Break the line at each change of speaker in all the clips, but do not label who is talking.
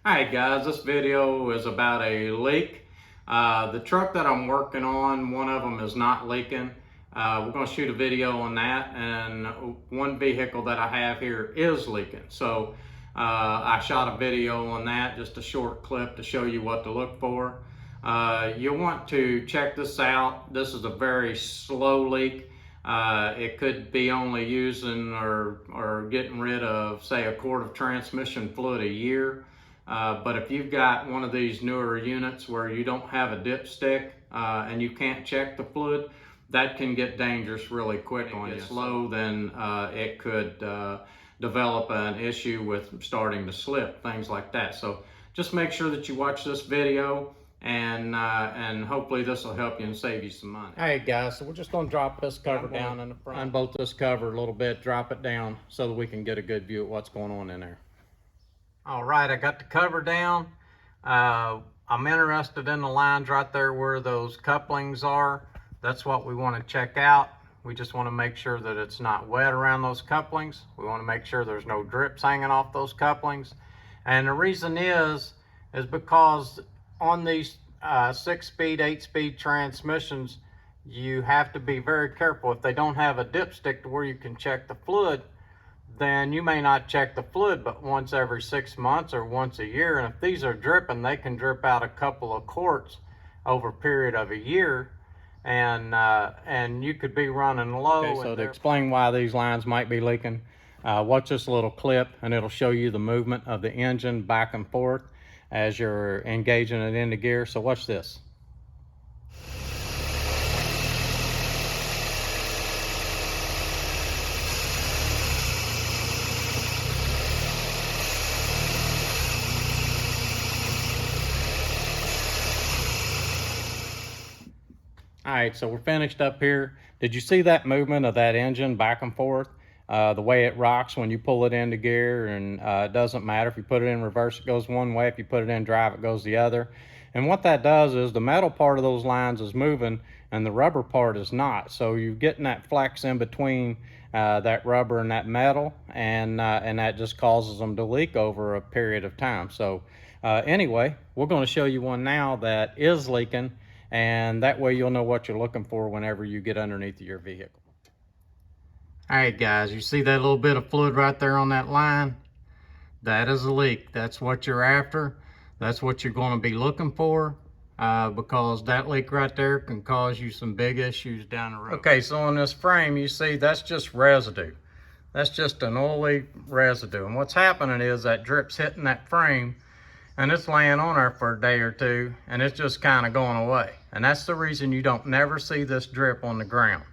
Alright guys, this video is about a leak. The truck that I'm working on, one of them is not leaking. We're going to shoot a video on that, and one vehicle that I have here is leaking. So I shot a video on that, just a short clip to show you what to look for. You'll want to check this out. This is a very slow leak. It could be only using or getting rid of, say, a quart of transmission fluid a year. But if you've got one of these newer units where you don't have a dipstick and you can't check the fluid, that can get dangerous really quick. When it's slow, then it could develop an issue with starting to slip, things like that. So just make sure that you watch this video, and hopefully this will help you and save you some money. All right guys, so we're just going to drop this cover down in the front. Unbolt this cover a little bit, drop it down so that we can get a good view of what's going on in there. All right, I got the cover down. I'm interested in the lines right there where those couplings are. That's what we want to check out. We just want to make sure that it's not wet around those couplings. We want to make sure there's no drips hanging off those couplings. And the reason is because on these 6-speed, 8-speed transmissions, you have to be very careful. If they don't have a dipstick to where you can check the fluid, then you may not check the fluid but once every 6 months or once a year. And if these are dripping, they can drip out a couple of quarts over a period of a year, and you could be running low. Okay, so to explain why these lines might be leaking, watch this little clip and it'll show you the movement of the engine back and forth as you're engaging it into gear. So watch this. All right, so we're finished up here. Did you see that movement of that engine back and forth? The way it rocks when you pull it into gear, and it doesn't matter if you put it in reverse, it goes one way. If you put it in drive, it goes the other. And what that does is the metal part of those lines is moving and the rubber part is not. So you're getting that flex in between that rubber and that metal, and that just causes them to leak over a period of time. So anyway, we're going to show you one now that is leaking, and that way you'll know what you're looking for whenever you get underneath your vehicle. All right guys, you see that little bit of fluid right there on that line? That is a leak. That's what you're after. That's what you're going to be looking for, because that leak right there can cause you some big issues down the road. Okay, so on this frame, you see that's just residue. That's just an oily residue. And what's happening is that drip's hitting that frame, and it's laying on there for a day or two, and it's just kind of going away. And that's the reason you don't never see this drip on the ground.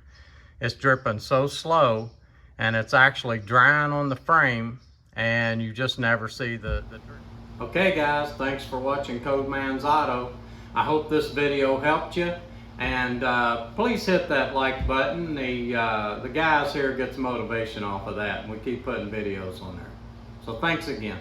It's dripping so slow, and it's actually drying on the frame, and you just never see the drip. Okay guys, thanks for watching Codeman's Auto. I hope this video helped you, and please hit that like button. The guys here gets motivation off of that, and we keep putting videos on there. So thanks again.